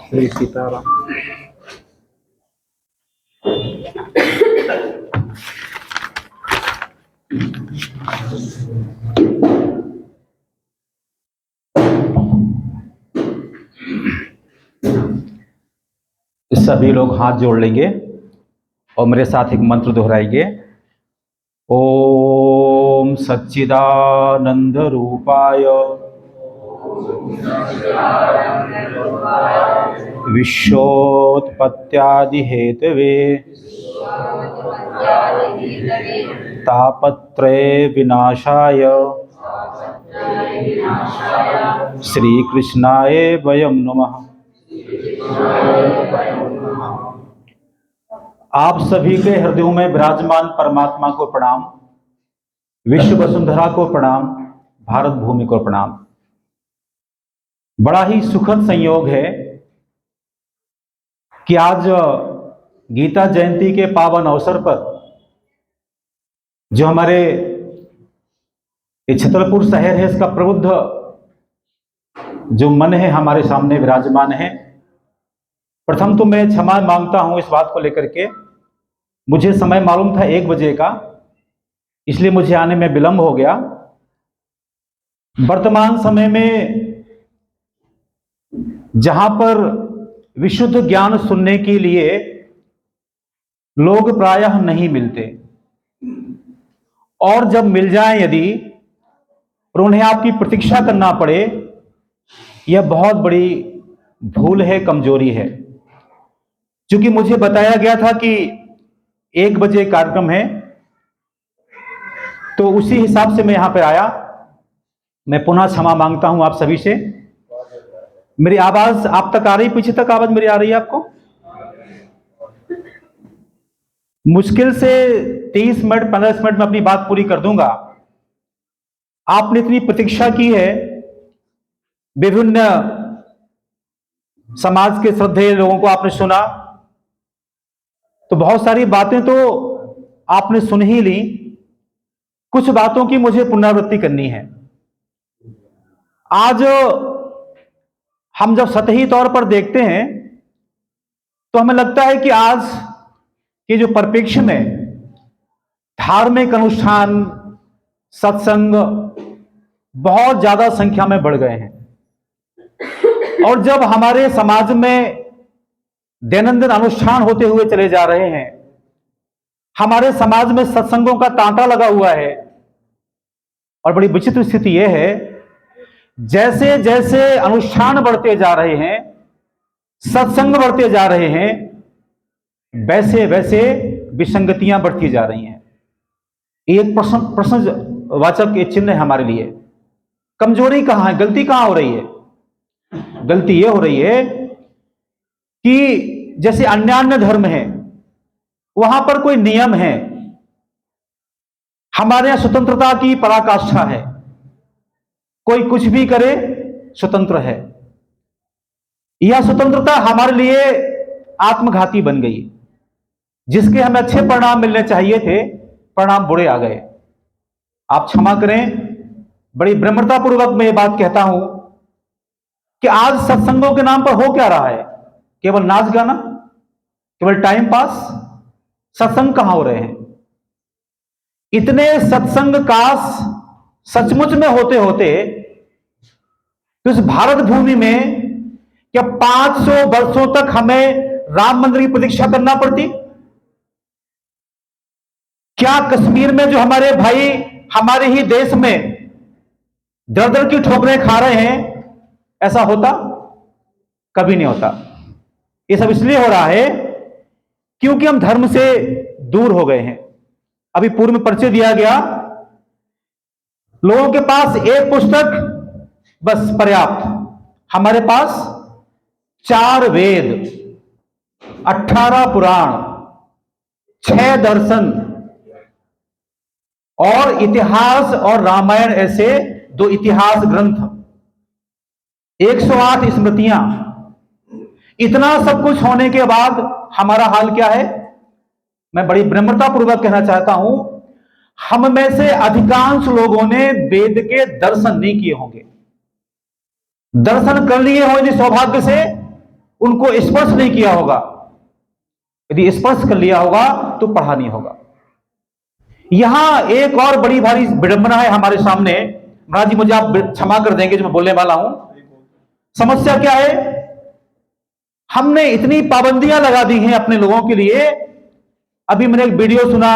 श्री सीताराम। सभी लोग हाथ जोड़ लेंगे और मेरे साथ एक मंत्र दोहराएंगे। ओम सच्चिदानंद रूपाय विश्वोत्पत्त्यादि हेतवे तापत्रय विनाशाय श्री कृष्णाय वयं नमः। आप सभी के हृदयों में विराजमान परमात्मा को प्रणाम, विश्व वसुंधरा को प्रणाम, भारत भूमि को प्रणाम। बड़ा ही सुखद संयोग है कि आज गीता जयंती के पावन अवसर पर जो हमारे छतरपुर शहर है, इसका प्रबुद्ध जो मन है हमारे सामने विराजमान है। प्रथम तो मैं क्षमा मांगता हूं इस बात को लेकर के, मुझे समय मालूम था 1 बजे का, इसलिए मुझे आने में विलंब हो गया। वर्तमान समय में जहां पर विशुद्ध ज्ञान सुनने के लिए लोग प्रायः नहीं मिलते, और जब मिल जाएं यदि और उन्हें आपकी प्रतीक्षा करना पड़े, यह बहुत बड़ी भूल है, कमजोरी है। क्योंकि मुझे बताया गया था कि 1 बजे कार्यक्रम है, तो उसी हिसाब से मैं यहां पर आया। मैं पुनः क्षमा मांगता हूं आप सभी से। मेरी आवाज आप तक आ रही, पीछे तक आवाज मेरी आ रही है आपको? मुश्किल से 30 मिनट 15 मिनट में अपनी बात पूरी कर दूंगा। आपने इतनी प्रतीक्षा की है, विभिन्न समाज के श्रद्धेय लोगों को आपने सुना, तो बहुत सारी बातें तो आपने सुन ही ली। कुछ बातों की मुझे पुनरावृत्ति करनी है। आज हम जब सतही तौर पर देखते हैं तो हमें लगता है कि आज के जो परिप्रेक्ष्य में धार्मिक अनुष्ठान, सत्संग बहुत ज्यादा संख्या में बढ़ गए हैं। और जब हमारे समाज में दैनंदिन अनुष्ठान होते हुए चले जा रहे हैं, हमारे समाज में सत्संगों का तांता लगा हुआ है। और बड़ी विचित्र स्थिति यह है, जैसे जैसे अनुष्ठान बढ़ते जा रहे हैं, सत्संग बढ़ते जा रहे हैं, वैसे वैसे विसंगतियां बढ़ती जा रही हैं। एक प्रश्नवाचक एक चिन्ह है हमारे लिए। कमजोरी कहां है, गलती कहां हो रही है? गलती यह हो रही है कि जैसे अन्य धर्म है, वहां पर कोई नियम है, हमारे यहां स्वतंत्रता की पराकाष्ठा है। कोई कुछ भी करे, स्वतंत्र है। यह स्वतंत्रता हमारे लिए आत्मघाती बन गई। जिसके हमें अच्छे परिणाम मिलने चाहिए थे, परिणाम बुरे आ गए। आप क्षमा करें, बड़ी विनम्रतापूर्वक मैं ये बात कहता हूं कि आज सत्संगों के नाम पर हो क्या रहा है? केवल नाच गाना, केवल टाइम पास। सत्संग कहां हो रहे हैं? इतने सत्संग काश सचमुच में होते होते तो इस भारत भूमि में क्या 500 वर्षों तक हमें राम मंदिर की प्रतीक्षा करना पड़ती? क्या कश्मीर में जो हमारे भाई हमारे ही देश में दर दर की ठोकरें खा रहे हैं, ऐसा होता? कभी नहीं होता। ये सब इसलिए हो रहा है क्योंकि हम धर्म से दूर हो गए हैं। अभी पूर्व में परिचय दिया गया, लोगों के पास एक पुस्तक बस पर्याप्त। हमारे पास 4 वेद, 18 पुराण, 6 दर्शन और इतिहास और रामायण, ऐसे 2 इतिहास ग्रंथ, 108 स्मृतियां। इतना सब कुछ होने के बाद हमारा हाल क्या है? मैं बड़ी विनम्रतापूर्वक कहना चाहता हूं, हम में से अधिकांश लोगों ने वेद के दर्शन नहीं किए होंगे। दर्शन कर लिए होंगे सौभाग्य से, उनको स्पर्श नहीं किया होगा। यदि स्पर्श कर लिया होगा तो पढ़ा नहीं होगा। यहां एक और बड़ी भारी विडंबना है हमारे सामने। महाराज जी, मुझे आप क्षमा कर देंगे जो मैं बोलने वाला हूं। समस्या क्या है? हमने इतनी पाबंदियां लगा दी हैं अपने लोगों के लिए। अभी मैंने एक वीडियो सुना,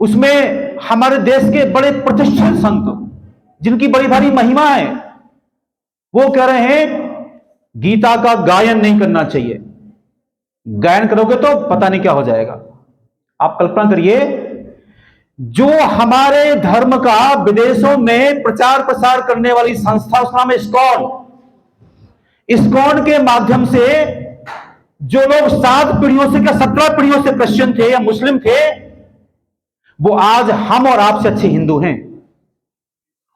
उसमें हमारे देश के बड़े प्रतिष्ठित संत जिनकी बड़ी भारी महिमा है, वो कह रहे हैं गीता का गायन नहीं करना चाहिए। गायन करोगे तो पता नहीं क्या हो जाएगा। आप कल्पना करिए, जो हमारे धर्म का विदेशों में प्रचार प्रसार करने वाली संस्था, उसका नाम है इस्कॉन। इस्कॉन के माध्यम से जो लोग 7 पीढ़ियों से क्या 17 पीढ़ियों से क्रिश्चियन थे या मुस्लिम थे, वो आज हम और आपसे अच्छे हिंदू हैं।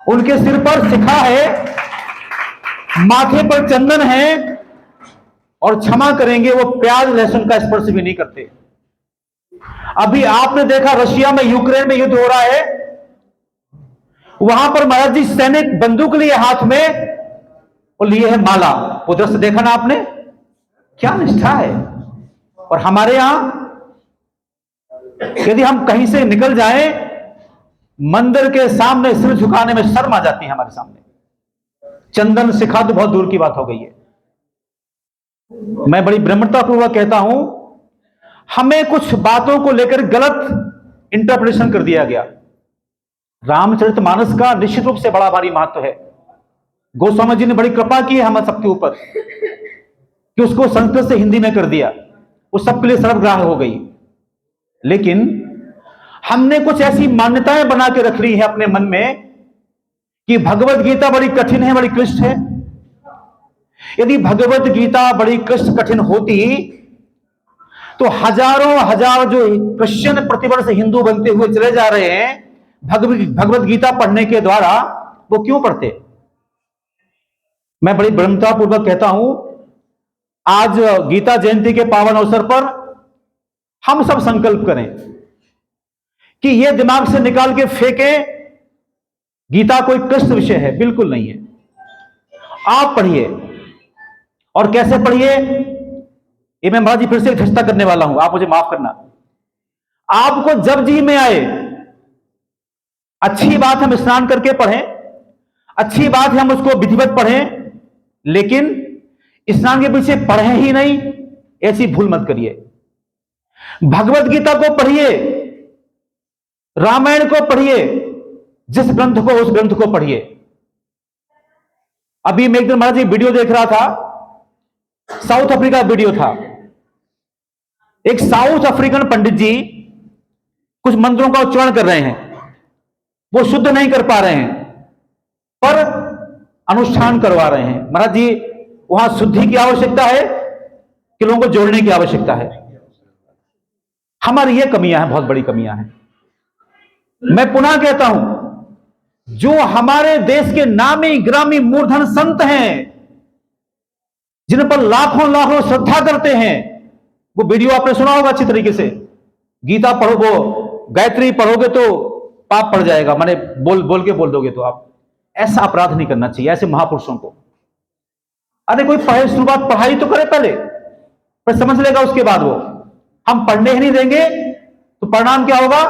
उनके सिर पर शिखा है, माथे पर चंदन है, और क्षमा करेंगे वो प्याज लहसुन का स्पर्श भी नहीं करते। अभी आपने देखा रशिया में यूक्रेन में युद्ध हो रहा है, वहां पर महाराज जी सैनिक बंदूक लिए हाथ में और लिए है माला। वो दृश्य देखा ना आपने? क्या निष्ठा है। और हमारे यहां यदि हम कहीं से निकल जाएं, मंदिर के सामने सिर झुकाने में शर्म आ जाती है हमारे सामने। चंदन शिखा तो बहुत दूर की बात हो गई है। मैं बड़ी विनम्रतापूर्वक कहता हूं, हमें कुछ बातों को लेकर गलत इंटरप्रिटेशन कर दिया गया। रामचरितमानस का निश्चित रूप से बड़ा भारी महत्व है। गोस्वामी जी ने बड़ी कृपा की है हम सबके ऊपर कि उसको संस्कृत से हिंदी में कर दिया, वो सबके लिए सर्वग्राह्य हो गई। लेकिन हमने कुछ ऐसी मान्यताएं बना के रख ली है अपने मन में कि भगवत गीता बड़ी कठिन है, बड़ी क्लिष्ट है। यदि भगवत गीता बड़ी क्लिष्ट कठिन होती तो हजारों हजार जो क्रिश्चियन प्रतिवर्ष हिंदू बनते हुए चले जा रहे हैं भगवत गीता पढ़ने के द्वारा, वो क्यों पढ़ते? मैं बड़ी विनम्रतापूर्वक कहता हूं, आज गीता जयंती के पावन अवसर पर हम सब संकल्प करें कि यह दिमाग से निकाल के फेंकें, गीता कोई क्लिष्ट विषय है, बिल्कुल नहीं है। आप पढ़िए, और कैसे पढ़िए, ये मैं महाराज जी फिर से घोषणा करने वाला हूं, आप मुझे माफ करना। आपको जब जी में आए, अच्छी बात हम स्नान करके पढ़ें, अच्छी बात है हम उसको विधिवत पढ़ें, लेकिन स्नान के पीछे पढ़े ही नहीं, ऐसी भूल मत करिए। भगवत गीता को पढ़िए, रामायण को पढ़िए, जिस ग्रंथ को उस ग्रंथ को पढ़िए। अभी मैं एक दिन महाराज जी वीडियो देख रहा था, साउथ अफ्रीका वीडियो था। एक साउथ अफ्रीकन पंडित जी कुछ मंत्रों का उच्चारण कर रहे हैं, वो शुद्ध नहीं कर पा रहे हैं पर अनुष्ठान करवा रहे हैं। महाराज जी, वहां शुद्धि की आवश्यकता है कि लोगों को जोड़ने की आवश्यकता है? हमारी ये कमियां हैं, बहुत बड़ी कमियां हैं। मैं पुनः कहता हूं, जो हमारे देश के नामी ग्रामी मूर्धन संत हैं, जिन पर लाखों लाखों श्रद्धा करते हैं, वो वीडियो आपने सुना होगा अच्छी तरीके से। गीता पढ़ोगे, गायत्री पढ़ोगे तो पाप पड़ जाएगा, माने बोल के बोल दोगे तो आप। ऐसा अपराध नहीं करना चाहिए ऐसे महापुरुषों को। अरे कोई पढ़े, शुरुआत पढ़ाई तो करे पहले, फिर समझ लेगा उसके बाद वो। हम पढ़ने ही नहीं देंगे तो परिणाम क्या होगा?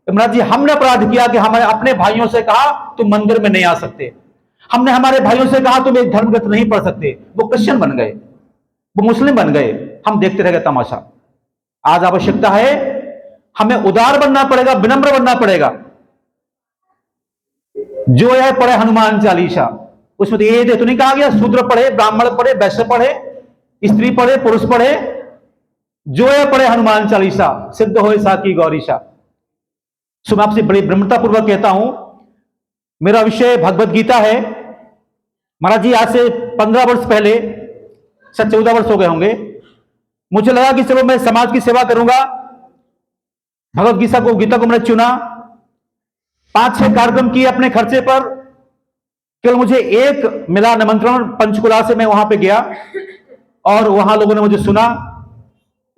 महाराज जी, हमने अपराध किया कि हमारे अपने भाइयों से कहा तुम मंदिर में नहीं आ सकते, हमने हमारे भाइयों से कहा तुम एक धर्मग्रंथ नहीं पढ़ सकते, वो क्रिश्चियन बन गए, वो मुस्लिम बन गए, हम देखते रह गए तमाशा। आज आवश्यकता है, हमें उदार बनना पड़ेगा, विनम्र बनना पड़ेगा। जो है पढ़े हनुमान चालीसा, उसमें तो ये तो नहीं कहा गया शूद्र पढ़े, ब्राह्मण पढ़े, वैश्य पढ़े, स्त्री पढ़े, पुरुष पढ़े। जो है पढ़े हनुमान चालीसा, सिद्ध होए साकी गौरीशा। सो मैं आपसे बड़ी विनम्रतापूर्वक कहता हूं, मेरा विषय भगवत गीता है। महाराज जी, आज से 15 वर्ष पहले, शायद 14 वर्ष हो गए होंगे, मुझे लगा कि चलो मैं समाज की सेवा करूंगा। भगवत गीता को मैंने चुना, 5-6 कार्यक्रम किए अपने खर्चे पर। केवल मुझे एक मिला निमंत्रण, पंचकुला से मैं वहां पे गया और वहां लोगों ने मुझे सुना।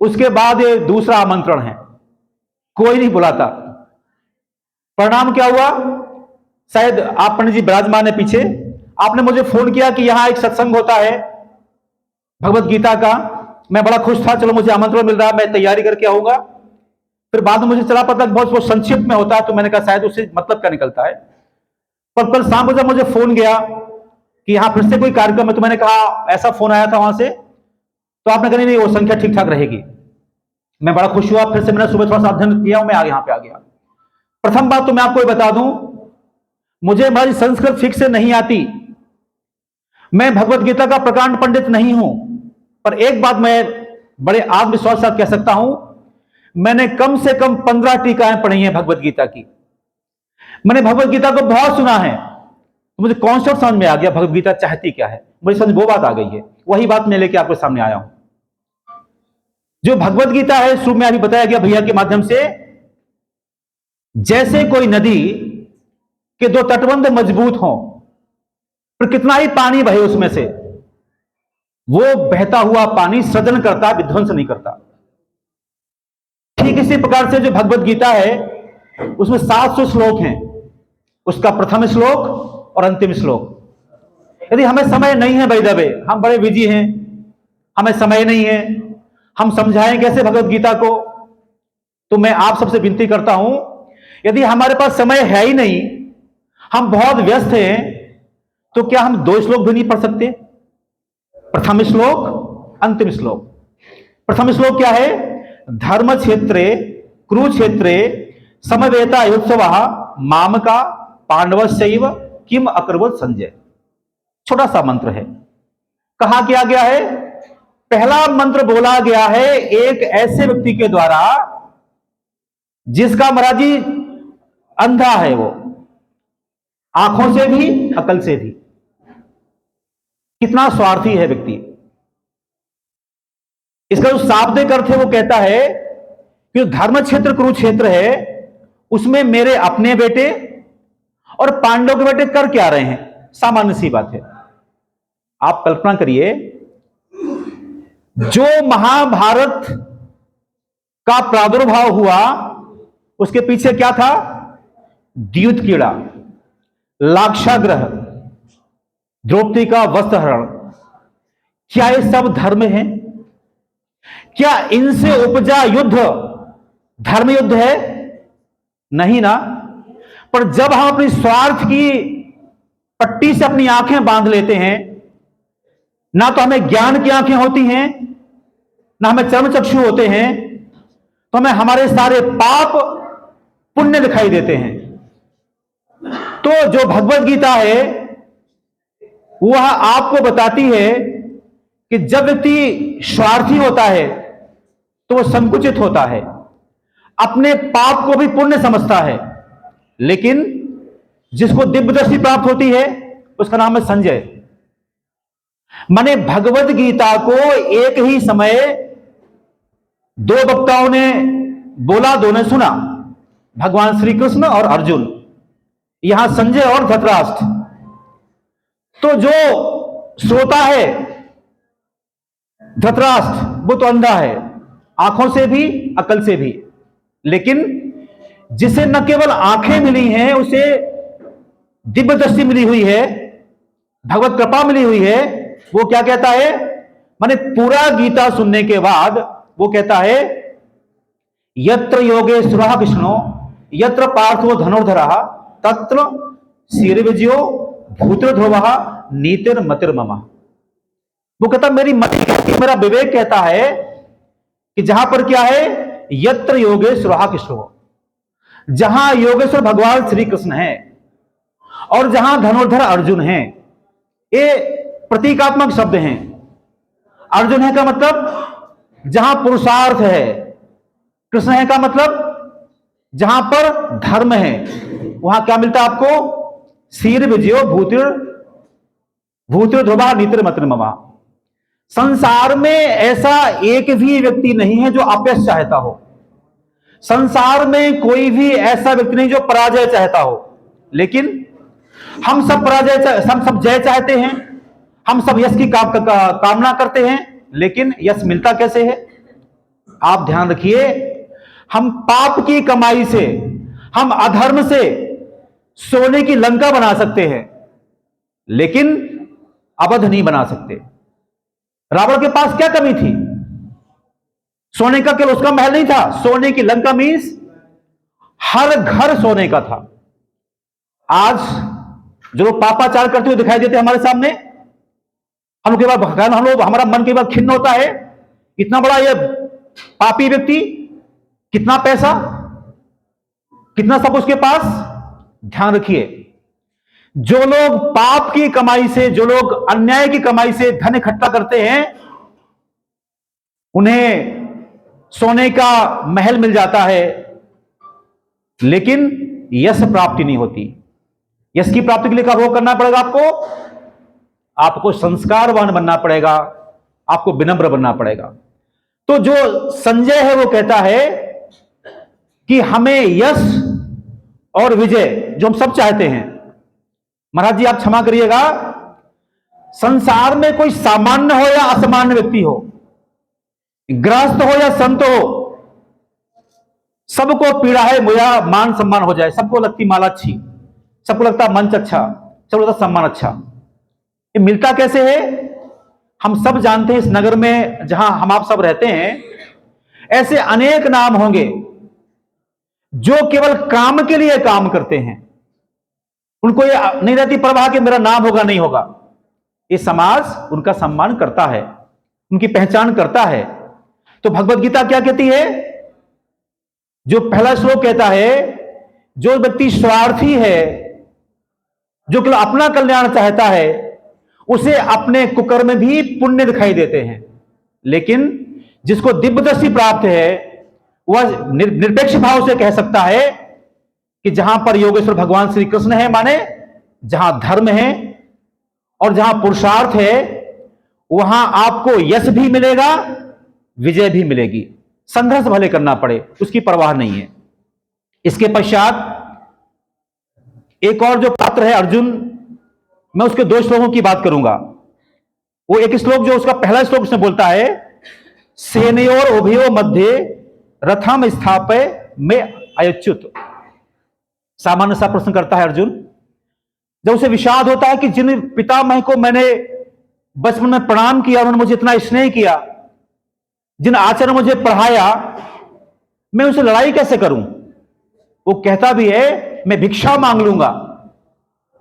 उसके बाद ये दूसरा आमंत्रण है, कोई नहीं बुलाता। परिणाम क्या हुआ? शायद आप पंडित जी विराजमान है पीछे, आपने मुझे फोन किया कि यहां एक सत्संग होता है, भगवत गीता का। मैं बड़ा खुश था, चलो मुझे आमंत्रण मिल रहा, मैं तैयारी करके आऊंगा। फिर बाद में मुझे चला पता बहुत संक्षिप्त में होता है, तो मैंने कहा शायद उससे मतलब क्या निकलता है। पर कल शाम को जब मुझे फोन गया कि यहां फिर से कोई कार्यक्रम है, तो मैंने कहा, ऐसा फोन आया था वहां से, तो आपने कहा नहीं वो संख्या ठीक ठाक रहेगी। मैं बड़ा खुश हुआ, फिर से मैंने सुबह थोड़ा सा अध्ययन किया, मैं यहाँ पे आ गया। प्रथम बात तो मैं आपको बता दूं, मुझे हमारी संस्कृत ठीक से नहीं आती, मैं भगवत गीता का प्रकांड पंडित नहीं हूं, पर एक बात मैं बड़े आत्मविश्वास के साथ कह सकता हूं, मैंने कम से कम 15 टीकाएं पढ़ी हैं भगवत गीता की। मैंने भगवत गीता को बहुत सुना है, तो मुझे कॉन्सेप्ट समझ में आ गया भगवत गीता चाहती क्या है, मुझे समझ वो बात आ गई है, वही बात मैं लेके आपके सामने आया हूं। जो भगवत गीता है, शुरू में अभी बताया गया भैया के माध्यम से, जैसे कोई नदी के दो तटबंध मजबूत हों, पर कितना ही पानी बहे उसमें से, वो बहता हुआ पानी सृजन करता, विध्वंस नहीं करता। ठीक इसी प्रकार से जो भगवत गीता है, उसमें 700 श्लोक हैं, उसका प्रथम श्लोक और अंतिम श्लोक। यदि हमें समय नहीं है भाई दबे, हम बड़े बिजी हैं, हमें समय नहीं है, हम समझाएं कैसे भगवत गीता को, तो मैं आप सबसे विनती करता हूं, यदि हमारे पास समय है ही नहीं, हम बहुत व्यस्त हैं, तो क्या हम 2 श्लोक भी नहीं पढ़ सकते? प्रथम श्लोक, अंतिम श्लोक। प्रथम श्लोक क्या है? धर्म क्षेत्रे कुरुक्षेत्रे समवेता युत्सवः मामका पांडवस्यैव किम अकरवत् संजय। छोटा सा मंत्र है, कहा किया गया है, पहला मंत्र बोला गया है एक ऐसे व्यक्ति के द्वारा जिसका महाराज जी अंधा है, वो आंखों से भी अकल से भी। कितना स्वार्थी है व्यक्ति। इसका जो शाब्दिक अर्थ है वो कहता है कि धर्म क्षेत्र कुरुक्षेत्र है, उसमें मेरे अपने बेटे और पांडव के बेटे कर क्या रहे हैं? सामान्य सी बात है। आप कल्पना करिए, जो महाभारत का प्रादुर्भाव हुआ उसके पीछे क्या था? द्यूत कीड़ा, लाक्षाग्रह, द्रौपदी का वस्त्रहरण। क्या ये सब धर्म है? क्या इनसे उपजा युद्ध धर्म युद्ध है? नहीं ना। पर जब हम अपनी स्वार्थ की पट्टी से अपनी आंखें बांध लेते हैं, ना तो हमें ज्ञान की आंखें होती हैं, ना हमें चर्म चक्षु होते हैं, तो हमें हमारे सारे पाप पुण्य दिखाई देते हैं। तो जो भगवत गीता है वह आपको बताती है कि जब व्यक्ति स्वार्थी होता है तो वह संकुचित होता है, अपने पाप को भी पुण्य समझता है, लेकिन जिसको दिव्य दृष्टि प्राप्त होती है उसका नाम है संजय। माने भगवत गीता को एक ही समय 2 वक्ताओं ने बोला, 2 ने सुना, भगवान श्री कृष्ण और अर्जुन, यहां संजय और धृतराष्ट्र। तो जो श्रोता है धृतराष्ट्र, वो तो अंधा है, आंखों से भी अकल से भी, लेकिन जिसे न केवल आंखें मिली हैं, उसे दिव्य दृष्टि मिली हुई है, भगवत कृपा मिली हुई है। वो क्या कहता है? माने पूरा गीता सुनने के बाद वो कहता है, यत्र योगेश्वरः कृष्णो यत्र पार्थो धनुर्धरः तत्र शीर्विजयो भूतध्रुवः नीतिर्मतिर्मम। वो कहता मेरी मति कहती है, मेरा विवेक कहता है कि जहां पर क्या है, यत्र योगेश्वरः कृष्णो, जहां योगेश्वर भगवान श्री कृष्ण है और जहां धनुर्धर अर्जुन है, ये प्रतीकात्मक शब्द हैं। अर्जुन है का मतलब जहां पुरुषार्थ है, कृष्ण है का मतलब जहां पर धर्म है, वहां क्या मिलता है आपको? शीर विजयो भूतिर ध्रुवा नीतिर मतिर्ममा। संसार में ऐसा एक भी व्यक्ति नहीं है जो अपयश चाहता हो, संसार में कोई भी ऐसा व्यक्ति नहीं जो पराजय चाहता हो, लेकिन हम सब जय चाहते हैं, हम सब यश की कामना करते हैं, लेकिन यश मिलता कैसे है? आप ध्यान रखिए, हम पाप की कमाई से, हम अधर्म से सोने की लंका बना सकते हैं, लेकिन अवध नहीं बना सकते। रावण के पास क्या कमी थी? सोने का केवल उसका महल नहीं था, सोने की लंका मीन्स हर घर सोने का था। आज जो लोग पापाचार करते हुए दिखाई देते हैं हमारे सामने, हम लोग के बाद हमारा मन के बाद खिन्न होता है, इतना बड़ा ये पापी व्यक्ति, कितना पैसा, कितना सब उसके पास। ध्यान रखिए, जो लोग पाप की कमाई से, जो लोग अन्याय की कमाई से धन इकट्ठा करते हैं, उन्हें सोने का महल मिल जाता है, लेकिन यश प्राप्ति नहीं होती। यश की प्राप्ति के लिए क्या वो करना पड़ेगा? आपको संस्कारवान बनना पड़ेगा, आपको विनम्र बनना पड़ेगा। तो जो संजय है वो कहता है कि हमें यश और विजय जो हम सब चाहते हैं, महाराज जी आप क्षमा करिएगा, संसार में कोई सामान्य हो या असामान्य व्यक्ति हो, गृहस्थ हो या संत हो, सबको पीड़ा है मुझे मान सम्मान हो जाए, सबको लगती माला अच्छी, सबको लगता मंच अच्छा, सबको लगता सम्मान अच्छा। ये मिलता कैसे है? हम सब जानते हैं इस नगर में जहां हम आप सब रहते हैं, ऐसे अनेक नाम होंगे जो केवल काम के लिए काम करते हैं, उनको ये नहीं रहती परवाह कि मेरा नाम होगा नहीं होगा। ये समाज उनका सम्मान करता है, उनकी पहचान करता है। तो भगवत गीता क्या कहती है? जो पहला श्लोक कहता है, जो व्यक्ति स्वार्थी है, जो केवल अपना कल्याण चाहता है, उसे अपने कुकर्म में भी पुण्य दिखाई देते हैं, लेकिन जिसको दिव्य दृष्टि प्राप्त है वह निरपेक्ष भाव से कह सकता है कि जहां पर योगेश्वर भगवान श्री कृष्ण है, माने जहां धर्म है और जहां पुरुषार्थ है, वहां आपको यश भी मिलेगा, विजय भी मिलेगी। संघर्ष भले करना पड़े, उसकी परवाह नहीं है। इसके पश्चात एक और जो पात्र है अर्जुन, मैं उसके दो श्लोकों की बात करूंगा। वो एक श्लोक जो उसका पहला श्लोक उसने बोलता है, सेनयोर उभयो मध्य रथम स्थापय में अयच्युत। सामान्य सा प्रश्न करता है अर्जुन, जब उसे विषाद होता है कि जिन पितामह को मैंने बचपन में प्रणाम किया, उन्होंने मुझे इतना स्नेह किया, जिन आचार्य मुझे पढ़ाया, मैं उनसे लड़ाई कैसे करूं? वो कहता भी है मैं भिक्षा मांग लूंगा,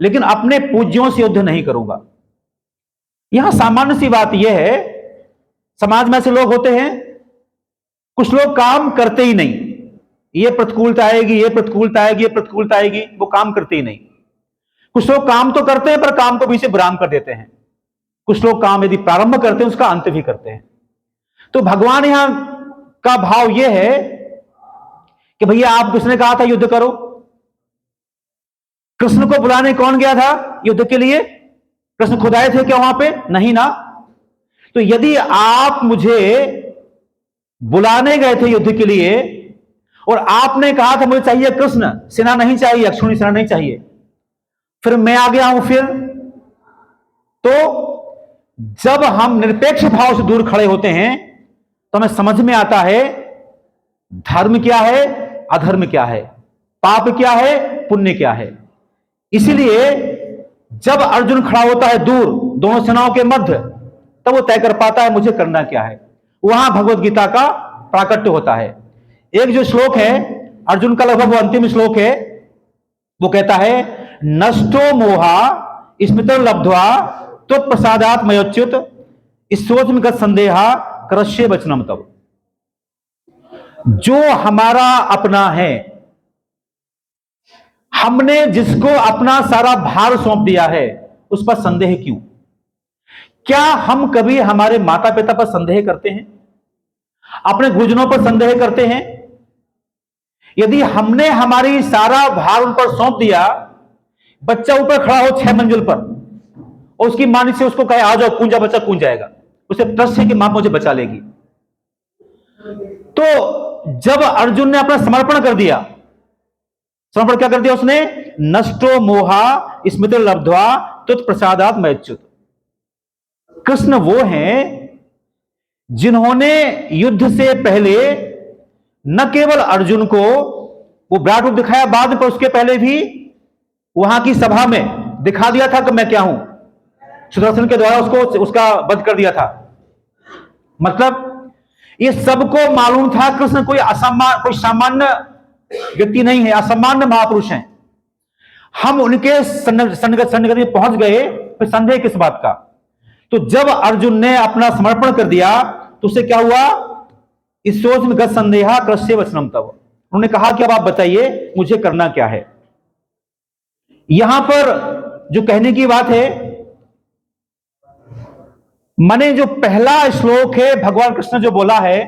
लेकिन अपने पूज्यों से युद्ध नहीं करूंगा। यहां सामान्य सी बात यह है, समाज में ऐसे लोग होते हैं, कुछ लोग काम करते ही नहीं, ये प्रतिकूलता आएगी, ये प्रतिकूलता आएगी, ये प्रतिकूलता आएगी, वो काम करते ही नहीं। कुछ लोग काम तो करते हैं पर काम को भी से विराम कर देते हैं। कुछ लोग काम यदि प्रारंभ करते हैं उसका अंत भी करते हैं। तो भगवान यहां का भाव यह है कि भैया आप किसने कहा था युद्ध करो? कृष्ण को बुलाने कौन गया था युद्ध के लिए? कृष्ण खुद आए थे क्या वहां पे? नहीं ना। तो यदि आप मुझे बुलाने गए थे युद्ध के लिए और आपने कहा था मुझे चाहिए कृष्ण सेना नहीं चाहिए, अक्षुणी सेना नहीं चाहिए, फिर मैं आ गया हूं, फिर तो जब हम निरपेक्ष भाव से दूर खड़े होते हैं तो हमें समझ में आता है धर्म क्या है, अधर्म क्या है, पाप क्या है, पुण्य क्या है। इसीलिए जब अर्जुन खड़ा होता है दूर दोनों सेनाओं के मध्य, तब वो तय कर पाता है मुझे करना क्या है। वहां भगवत गीता का प्राकट्य होता है। एक जो श्लोक है अर्जुन का, लगभग वो अंतिम श्लोक है, वो कहता है नष्टो मोहा स्मृति लब्ध्वा तो प्रसादात मयोच्युत सोच में संदेहा करश्य वचनम। तब जो हमारा अपना है, हमने जिसको अपना सारा भार सौंप दिया है, उस पर संदेह क्यों? क्या हम कभी हमारे माता पिता पर संदेह करते हैं? अपने गुरुजनों पर संदेह करते हैं? यदि हमने हमारी सारा भार उन पर सौंप दिया, बच्चा ऊपर खड़ा हो 6 मंजिल पर और उसकी मां से उसको कहे आ जाओ कूद जा, बच्चा कूद जाएगा, उसे ट्रस्ट है कि मां मुझे बचा लेगी। तो जब अर्जुन ने अपना समर्पण कर दिया, समर्पण क्या कर दिया उसने? नष्टो मोहा स्मृति लब्ध्वा तुत्प्रसादात् मयोच्युत। कृष्ण वो हैं जिन्होंने युद्ध से पहले न केवल अर्जुन को वो विराट रूप दिखाया बाद में, पर उसके पहले भी वहां की सभा में दिखा दिया था कि मैं क्या हूं। सुदर्शन के द्वारा उसका वध कर दिया था। मतलब ये सबको मालूम था कृष्ण कोई सामान्य व्यक्ति नहीं है, असामान्य महापुरुष हैं। हम उनके सन्निकट में पहुंच गए, फिर संदेह किस बात का। तो जब अर्जुन ने अपना समर्पण कर दिया तो उसे क्या हुआ, इस सोच में गत संदेहा कृष्य वचनम तब, उन्होंने कहा कि अब आप बताइए मुझे करना क्या है। यहां पर जो कहने की बात है, मैंने जो पहला श्लोक है भगवान कृष्ण जो बोला है,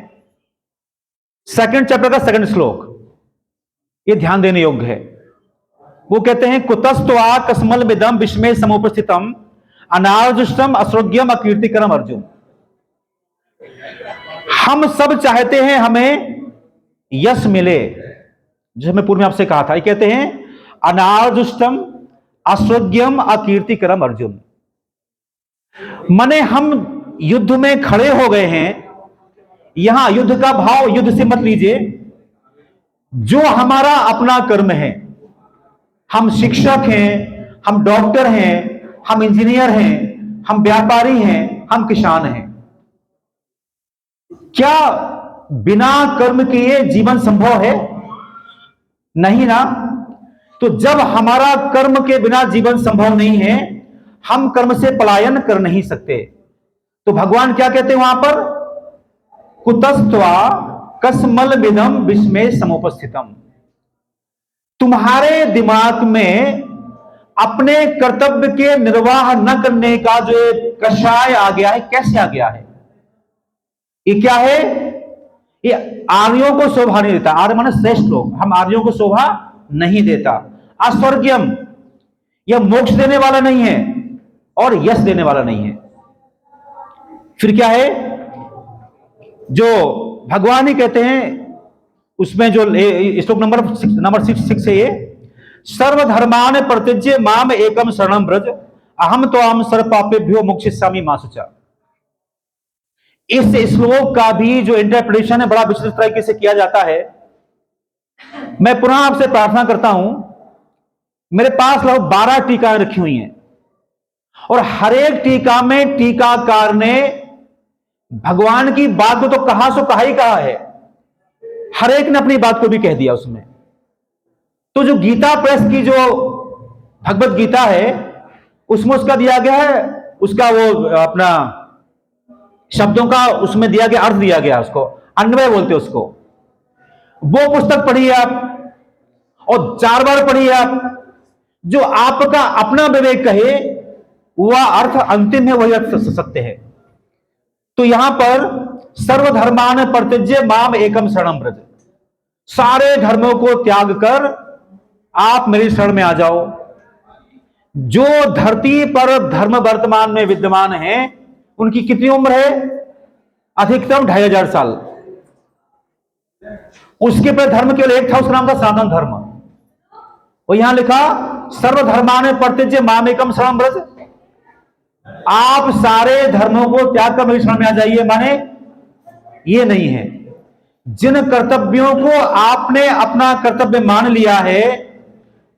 सेकंड चैप्टर का सेकंड श्लोक, ये ध्यान देने योग्य है। वो कहते हैं कुतस्त्वा कस्मल विदम विस्मय समुपस्थितम अनार्जुष्टम अश्रोग्यम अकीर्तिकरम अर्जुन। हम सब चाहते हैं हमें यश मिले, जैसे मैं पूर्व में आपसे कहा था। ये कहते हैं अनार्जुष्टम अश्रोग्यम अकीर्तिकरम अर्जुन, माने हम युद्ध में खड़े हो गए हैं। यहां युद्ध का भाव युद्ध से मत लीजिए, जो हमारा अपना कर्म है, हम शिक्षक हैं, हम डॉक्टर हैं, हम इंजीनियर हैं, हम व्यापारी हैं, हम किसान हैं, क्या बिना कर्म किए जीवन संभव है? नहीं ना। तो जब हमारा कर्म के बिना जीवन संभव नहीं है, हम कर्म से पलायन कर नहीं सकते। तो भगवान क्या कहते हैं वहां पर, कुतस्त्वा कस्मल विदम विस्मय समुपस्थितम। तुम्हारे दिमाग में अपने कर्तव्य के निर्वाह न करने का जो कषाय आ गया है, कैसे आ गया है? ये क्या है? ये आर्यों को शोभा नहीं देता। आर्य माने श्रेष्ठ लोग, हम आर्यों को शोभा नहीं देता। अस्वर्ग्यम, यह मोक्ष देने वाला नहीं है और यश देने वाला नहीं है। फिर क्या है जो भगवान ही कहते हैं उसमें, जो श्लोक नंबर 6 है, ये सर्वधर्मान परित्यज्य माम एकम शरणम व्रज अहम तो हम सर्व पापेभ्यो मोक्षयिष्यामि मा शुचा। इस श्लोक का भी जो इंटरप्रिटेशन है बड़ा विचित्र तरीके से किया जाता है। मैं पुनः आपसे प्रार्थना करता हूं, मेरे पास लगभग 12 टीकाएं रखी हुई हैं और हर एक टीका में टीकाकार ने भगवान की बात को तो कहा सो कहा ही कहा है, हर एक ने अपनी बात को भी कह दिया उसमें। तो जो गीता प्रेस की जो भगवत गीता है उसमें उसका दिया गया है, उसका वो अपना शब्दों का उसमें दिया गया, अर्थ दिया गया, उसको अन्वय बोलते उसको। वो पुस्तक पढ़िए आप और 4 बार पढ़िए आप, जो आपका अपना विवेक कहे वह अर्थ अंतिम है, वही अर्थ सत्य है। तो यहां पर सर्वधर्मान परित्यज्य माम एकम शरणम व्रज, सारे धर्मों को त्याग कर आप मेरी शरण में आ जाओ। जो धरती पर धर्म वर्तमान में विद्यमान है उनकी कितनी उम्र है? अधिकतम 2500 साल। उसके पर धर्म केवल एक था, उसका नाम था सनातन धर्म। और यहां लिखा सर्वधर्मान परित्यज्य माम एकम शरणम व्रज, आप सारे धर्मों को त्याग कर मेरी शरण में आ जाइए। माने ये नहीं है, जिन कर्तव्यों को आपने अपना कर्तव्य मान लिया है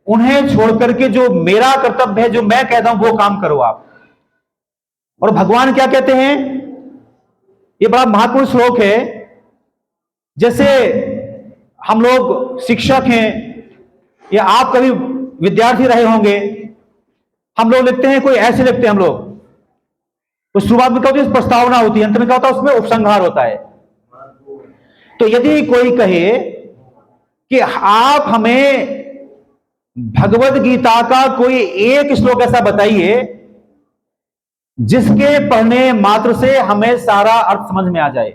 उन्हें छोड़कर के जो मेरा कर्तव्य है, जो मैं कहता हूं वो काम करो आप। और भगवान क्या कहते हैं, ये बड़ा महत्वपूर्ण श्लोक है। जैसे हम लोग शिक्षक हैं या आप कभी विद्यार्थी रहे होंगे, हम लोग लिखते हैं, कोई ऐसे लिखते हैं हम लोग, तो शुरुआत में क्या होती है, प्रस्तावना होती है, अंत में क्या होता है, उसमें उपसंहार होता है। तो यदि कोई कहे कि आप हमें भगवत गीता का कोई एक श्लोक ऐसा बताइए जिसके पढ़ने मात्र से हमें सारा अर्थ समझ में आ जाए,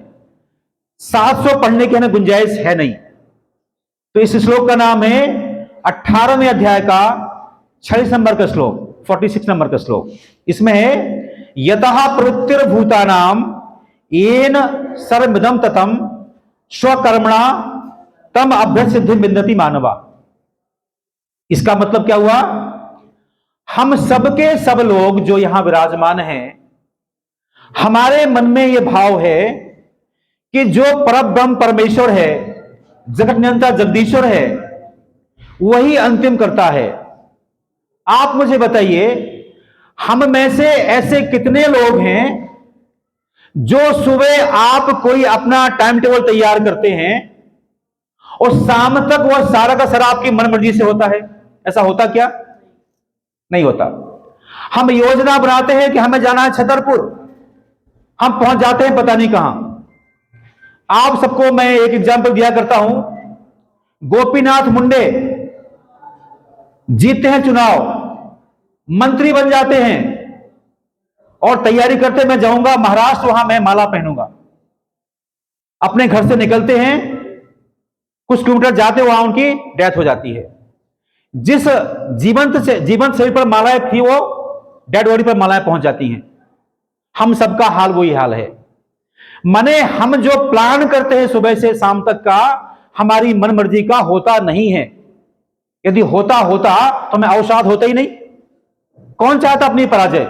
700 पढ़ने की हमें गुंजाइश है नहीं। तो इस श्लोक का नाम है 18वें अध्याय का 46 नंबर का श्लोक, 46 नंबर का श्लोक। इसमें है यतः प्रवृत्तिर्भूतानाम येन सर्वमिदं ततं स्वकर्मणा तम अभ्यसिद्धि विन्दति मानवा। इसका मतलब क्या हुआ, हम सबके सब लोग जो यहां विराजमान हैं, हमारे मन में यह भाव है कि जो परब्रह्म परमेश्वर है, जगत नियंता जगदीश्वर है, वही अंतिम करता है। आप मुझे बताइए, हम में से ऐसे कितने लोग हैं जो सुबह आप कोई अपना टाइम टेबल तैयार करते हैं और शाम तक वह सारा का सारा आपकी मन मर्जी से होता है, ऐसा होता क्या? नहीं होता। हम योजना बनाते हैं कि हमें जाना है छतरपुर, हम पहुंच जाते हैं पता नहीं कहां। आप सबको मैं एक एग्जांपल दिया करता हूं। गोपीनाथ मुंडे जीतते हैं चुनाव, मंत्री बन जाते हैं और तैयारी करते मैं जाऊंगा महाराष्ट्र, वहां मैं माला पहनूंगा। अपने घर से निकलते हैं, कुछ किलोमीटर जाते वहां उनकी डेथ हो जाती है। जिस जीवंत शरीर पर मालाएं थी वो डेड बॉडी पर मालाएं पहुंच जाती हैं। हम सबका हाल वही हाल है। माने हम जो प्लान करते हैं सुबह से शाम तक का, हमारी मन मर्जी का होता नहीं है। यदि होता तो हमें अवसाद होता ही नहीं। कौन चाहता अपनी पराजय?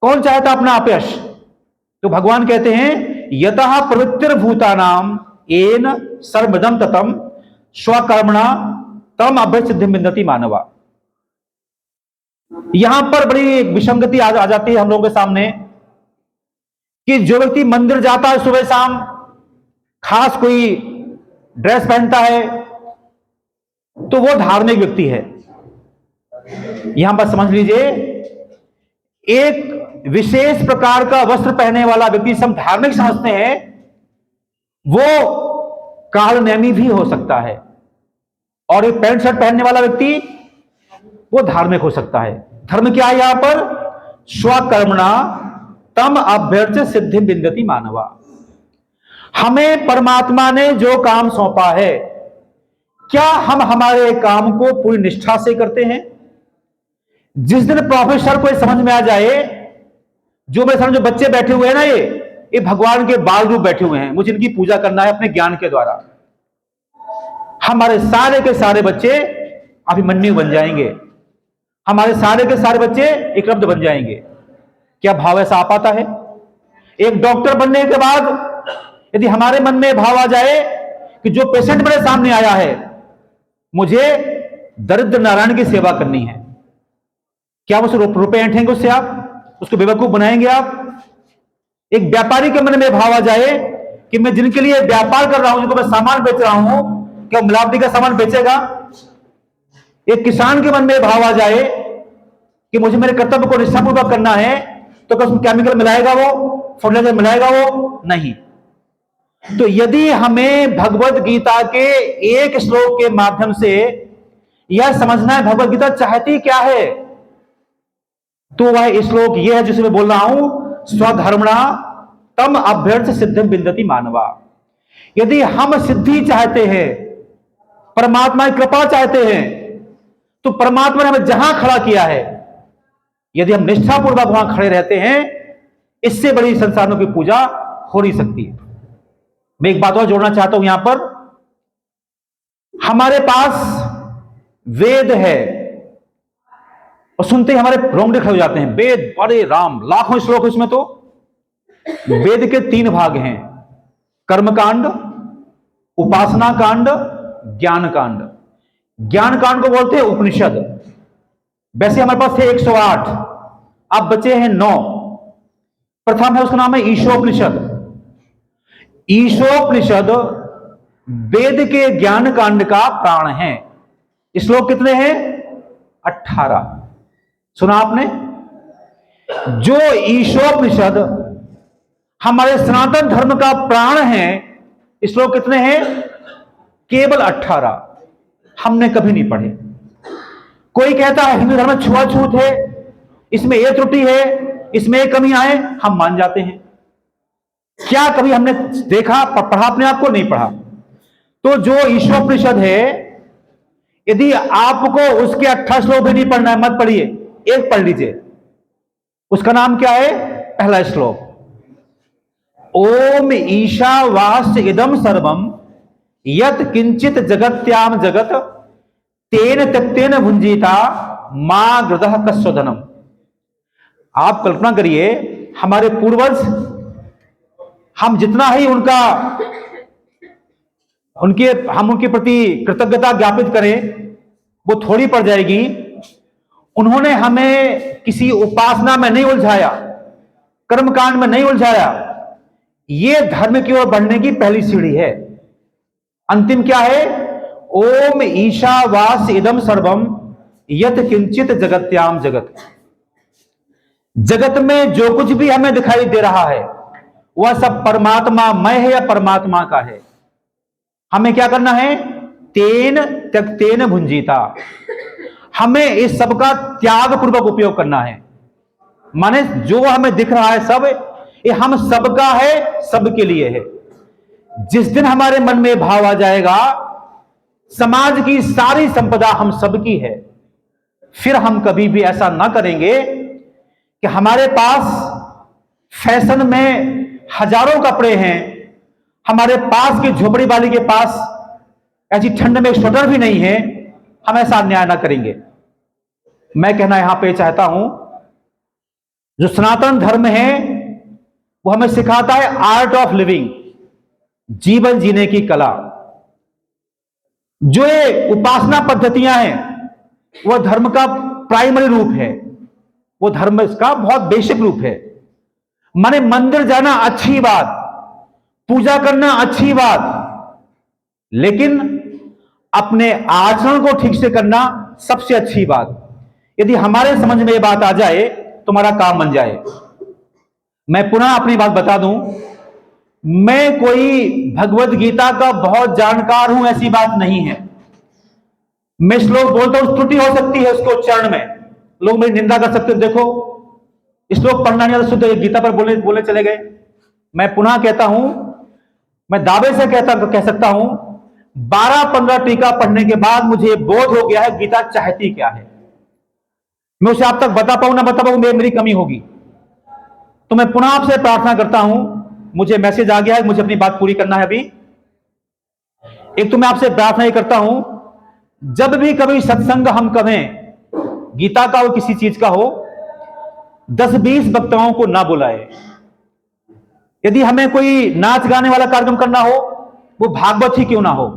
कौन चाहता अपना अपयश? तो भगवान कहते हैं यतः प्रवृत्तिर्भूतानाम येन सर्वदम ततम स्वकर्मणा तम अभ्यसिद्धि विन्दति मानवा। यहां पर बड़ी विसंगति आ जाती है हम लोगों के सामने कि जो व्यक्ति मंदिर जाता है सुबह शाम, खास कोई ड्रेस पहनता है, तो वो धार्मिक व्यक्ति है। यहां पर समझ लीजिए, एक विशेष प्रकार का वस्त्र पहनने वाला व्यक्ति हम धार्मिक समझते हैं, वो कालनेमी भी हो सकता है। और एक पैंट शर्ट पहनने वाला व्यक्ति वो धार्मिक हो सकता है। धर्म क्या है यहां पर? स्वकर्मणा तम अभ्यर्थ सिद्धि विन्दति मानवा। हमें परमात्मा ने जो काम सौंपा है, क्या हम हमारे काम को पूरी निष्ठा से करते हैं? जिस दिन प्रोफेसर को समझ में आ जाए, जो मेरे सामने जो बच्चे बैठे हुए हैं ना, ये भगवान के बाल रूप बैठे हुए हैं, मुझे इनकी पूजा करना है अपने ज्ञान के द्वारा, हमारे सारे के सारे बच्चे अभिमन्यु बन जाएंगे, हमारे सारे के सारे बच्चे एकलव्य बन जाएंगे। क्या भाव ऐसा आ पाता है? एक डॉक्टर बनने के बाद यदि हमारे मन में भाव आ जाए कि जो पेशेंट मेरे सामने आया है, मुझे दरिद्र नारायण की सेवा करनी है, क्या उसे रुपए ऐंठेंगे उससे? आप उसको बेवकूफ बनाएंगे आप? एक व्यापारी के मन में भाव आ जाए कि मैं जिनके लिए व्यापार कर रहा हूं, जिनको मैं सामान बेच रहा हूं, क्या मिलावटी का सामान बेचेगा? एक किसान के मन में भाव आ जाए कि मुझे मेरे कर्तव्य को निष्ठापूर्वक करना है, तो क्या उसमें केमिकल मिलाएगा वो, फर्टिलाइजर मिलाएगा वो? नहीं। तो यदि हमें भगवत गीता के एक श्लोक के माध्यम से यह समझना है भगवत गीता चाहती क्या है, तो वह श्लोक यह है जिसे मैं बोल रहा हूं, स्वधर्मणा तम अभ्यर्थ सिद्धिं विन्दति मानवा। यदि हम सिद्धि चाहते हैं, परमात्मा की कृपा चाहते हैं, तो परमात्मा ने हमें जहां खड़ा किया है, यदि हम निष्ठापूर्वक वहां खड़े रहते हैं, इससे बड़ी संसारों की पूजा हो नहीं सकती है। मैं एक बात और जोड़ना चाहता हूं यहां पर। हमारे पास वेद है और सुनते ही हमारे रोंगटे खड़े हो जाते हैं। वेद, बड़े राम, लाखों श्लोक इसमें। तो वेद के 3 भाग हैं, कर्मकांड, उपासना कांड, ज्ञान कांड। ज्ञान कांड को बोलते हैं उपनिषद। वैसे हमारे पास थे 108, अब बचे हैं 9। प्रथम है, उसका नाम है ईशोपनिषद। ईशोपनिषद वेद के ज्ञान कांड का प्राण है। श्लोक कितने हैं? 18। सुना आपने? जो ईशोपनिषद हमारे सनातन धर्म का प्राण है, श्लोक कितने हैं? केवल 18। हमने कभी नहीं पढ़े। कोई कहता है हिंदू धर्म में छुआछूत है, इसमें ये त्रुटि है, इसमें ये कमी आए, हम मान जाते हैं। क्या कभी हमने देखा, पढ़ा अपने आप को? नहीं पढ़ा। तो जो ईशोपनिषद है, यदि आपको उसके 18 श्लोक भी नहीं पढ़ना है, मत पढ़िए, एक पढ़ लीजिए। उसका नाम क्या है? पहला श्लोक, ओम ईशावास्य इदम सर्वम यत किंचित जगत्याम जगत तेन त्यक्तेन भुंजीता मां गृदः कस्वधनम। आप कल्पना करिए, हमारे पूर्वज, हम जितना ही हम उनके प्रति कृतज्ञता ज्ञापित करें, वो थोड़ी पड़ जाएगी। उन्होंने हमें किसी उपासना में नहीं उलझाया, कर्मकांड में नहीं उलझाया, ये धर्म की ओर बढ़ने की पहली सीढ़ी है। अंतिम क्या है? ओम ईशावास इदम सर्वम यत किंचित जगत्याम जगत। जगत में जो कुछ भी हमें दिखाई दे रहा है वह सब परमात्मा मय है या परमात्मा का है। हमें क्या करना है? तेन त्यक्तेन भुंजीता। हमें इस सब का त्याग पूर्वक उपयोग करना है। माने जो हमें दिख रहा है सब, ये हम सबका है, सबके लिए है। जिस दिन हमारे मन में भाव आ जाएगा समाज की सारी संपदा हम सबकी है, फिर हम कभी भी ऐसा ना करेंगे कि हमारे पास फैशन में हजारों कपड़े हैं, हमारे पास की झोपड़ी वाली के पास ऐसी ठंड में स्वेटर भी नहीं है, हम ऐसा अन्याय ना करेंगे। मैं कहना यहां पे चाहता हूं, जो सनातन धर्म है वो हमें सिखाता है आर्ट ऑफ लिविंग, जीवन जीने की कला। जो ये उपासना पद्धतियां हैं वह धर्म का प्राइमरी रूप है, वो धर्म इसका बहुत बेसिक रूप है। माने मंदिर जाना अच्छी बात, पूजा करना अच्छी बात, लेकिन अपने आचरण को ठीक से करना सबसे अच्छी बात। यदि हमारे समझ में ये बात आ जाए तो हमारा काम बन जाए। मैं पुनः अपनी बात बता दूं, मैं कोई भगवत गीता का बहुत जानकार हूं ऐसी बात नहीं है। मैं श्लोक बोलता हूं, त्रुटि हो सकती है उसके उच्चारण में, लोग मेरी निंदा कर सकते हैं, देखो श्लोक पढ़ना नहीं आता, शुद्ध गीता पर बोले चले गए। मैं पुनः कहता हूं, मैं दावे से कह सकता हूं, 12-15 टीका पढ़ने के बाद मुझे बोध हो गया है गीता चाहती क्या है। मैं उसे आप तक बता पाऊं ना बता पाऊं, मेरी कमी होगी। तो मैं पुनः आपसे प्रार्थना करता हूं, मुझे मैसेज आ गया है, मुझे अपनी बात पूरी करना है अभी। एक तो मैं आपसे प्रार्थना ही करता हूं, जब भी कभी सत्संग हम करें, गीता का हो किसी चीज का हो, 10-20 वक्ताओं को ना बुलाए। यदि हमें कोई नाच गाने वाला कार्यक्रम करना हो, वो भागवत ही क्यों ना हो।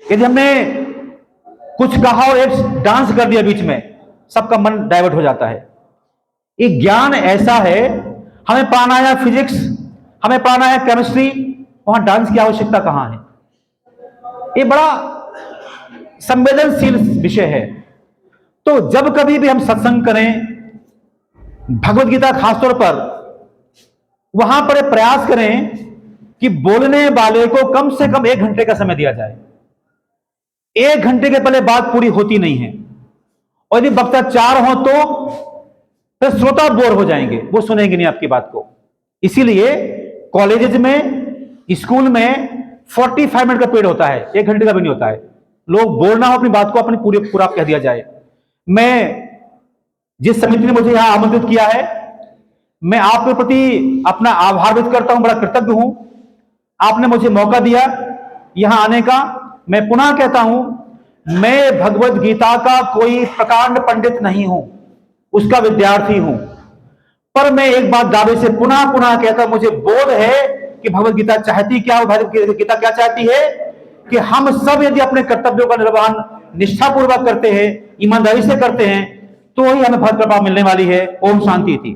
यदि हमने कुछ कहा और एक डांस कर दिया बीच में, सबका मन डाइवर्ट हो जाता है। ये ज्ञान ऐसा है, हमें पढ़ाना है फिजिक्स, हमें पढ़ाना है केमिस्ट्री, वहां डांस की आवश्यकता कहां है। ये बड़ा संवेदनशील विषय है। तो जब कभी भी हम सत्संग करें, भगवत गीता खासतौर पर, वहां पर प्रयास करें कि बोलने वाले को कम से कम 1 घंटे का समय दिया जाए। 1 घंटे के पहले बात पूरी होती नहीं है, और यदि वक्ता 4 हो तो फिर श्रोता बोर हो जाएंगे, वो सुनेंगे नहीं आपकी बात को। इसीलिए कॉलेजेस में, स्कूल में 45 मिनट का पीरियड होता है, 1 घंटे का भी नहीं होता है। लोग बोर ना हो, अपनी बात को अपनी पूरा कह दिया जाए। मैं जिस समिति ने मुझे यहां आमंत्रित किया है, मैं आपके प्रति अपना आभार व्यक्त करता हूं, बड़ा कृतज्ञ हूं। आपने मुझे मौका दिया यहां आने का। मैं पुनः कहता हूं, मैं भगवत गीता का कोई प्रकांड पंडित नहीं हूं, उसका विद्यार्थी हूं। पर मैं एक बात दावे से पुनः कहता हूं, मुझे बोध है कि भगवत गीता चाहती क्या हो। भगवत गीता क्या चाहती है कि हम सब यदि अपने कर्तव्यों का निर्वहन निष्ठापूर्वक करते हैं, ईमानदारी से करते हैं, तो ही हमें फल कृपा मिलने वाली है। ओम शांति थी।